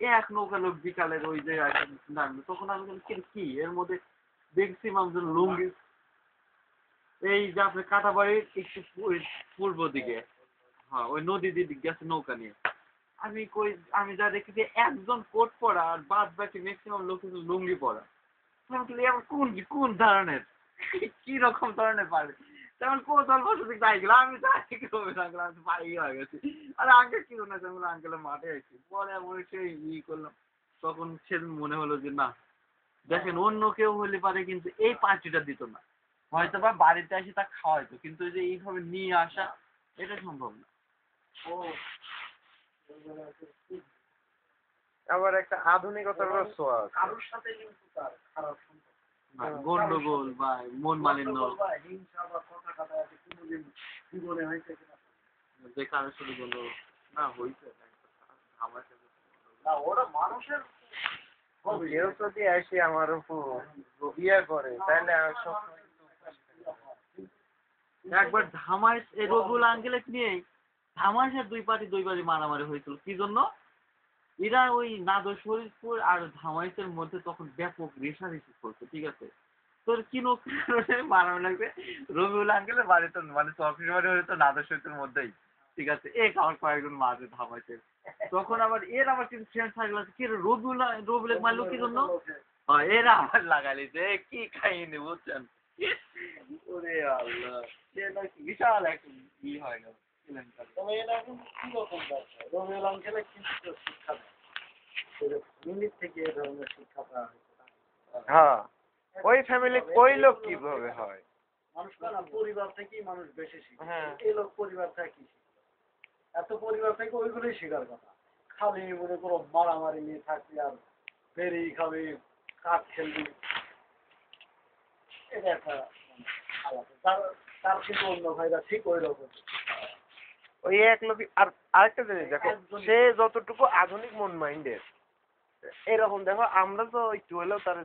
এক নৌকা লোক বিকালের ওই যে নামলো, তখন আমি বললাম, কি এর মধ্যে দেখছি মানুষজন লুঙ্গি, এই যে আপনার কাঁটাবাড়ির একটু পূর্ব দিকে, হ্যাঁ ওই নদী দিকে গেছে নৌকা নিয়ে। আমি যা দেখি যে একজন কোট পরা আর বাদ বাকি ম্যাক্সিমাম লোক কিন্তু লুঙ্গি পরা। আমি বলি, এবার কোন ধরনের কি রকম ধরনের পারে, তেমন কোথাও বসে যাই গেলাম, আমি যাই কি হবে না গেলাম, আমি পাই হয়ে গেছি। আরে আঙ্কেল কি মনে আছে, আমি আঙ্কেলের মাঠে আছি, পরে আমি সেই করলাম। তখন সেদিন মনে হলো যে না, দেখেন অন্য কেউ হলে পারে কিন্তু এই পার্টিটা দিত না, হয়তো বা বাড়িতে এসে তা খাওয়াইতো, কিন্তু যে এইভাবে নিয়ে আসা এটা সম্ভব না। আবার একটা আধুনিকতার ছোঁয়া আছে। কারোর সাথে কিন্তু তার খারাপ সম্পর্ক, গন্ডগোল বা মন মালিন্য, হিংসা বা কথা কাটাকাটি কোনোদিন জীবনে হয়েছে কিনা? যে কারোর সাথে কোনো না হয়েছে না, ওরা মানুষের কেউ যদি এসে আমার উপর ইয়ে করে তাহলে আমি একবার ধামাইশ এই রবিউল আঙ্কেলের নিয়েই ধামাইশের দুই পার্টি মারামারি হয়েছিল। কি জন্য? এরা ওই নাদর শরীফপুর আর ধামাইশের মধ্যে তখন ব্যাপক রেষারেষি করছে, ঠিক আছে? তোর কি মারামারি লাগবে, রবিউল আঙ্কেলের বাড়ি তো মানে চরফির বাড়ি হলে তো নাদর শরীফের মধ্যেই, ঠিক আছে? আমার কয়েকজন মাঝে ধামাইছে, তখন আবার আবার কিন্তু ফ্রেন্ড থাকলে কি রবিউল মারলো কি জন্য? এরা আবার লাগাইছে, কি খাইনি বুঝছেন? ওরে আল্লাহ, সে নাকি বিশাল একটা হয় গেল। তবে এরা কিন্তু কিরকম ব্যবসা, রবিউল আঙ্কেলে কিন্তু শিক্ষা দেয়, ফ্যামিলি থেকে এ ধরনের শিক্ষা পাওয়া হয়েছে। হ্যাঁ, ওই ফ্যামিলি ওই লোক কিভাবে হয়, মানুষ না পরিবার থেকেই মানুষ বেশি শিখে। হ্যাঁ এই লোক পরিবার থেকে কি শিখে? এত পরিবার থেকে ওইগুলোই শেখার কথা। খালি মনে করো মারামারি নিয়ে থাকবি আর বেরি খাবি, কাঠ খেলবি, এটা একটা আলাদা। তার কিন্তু অন্য ভাইরা ঠিক ওই রকম। ওই এক লোক। আর আরেকটা জিনিস দেখো, সে যতটুকু আধুনিক মন মাইন্ডের, এরকম দেখো আমরা তো একটু হলেও তার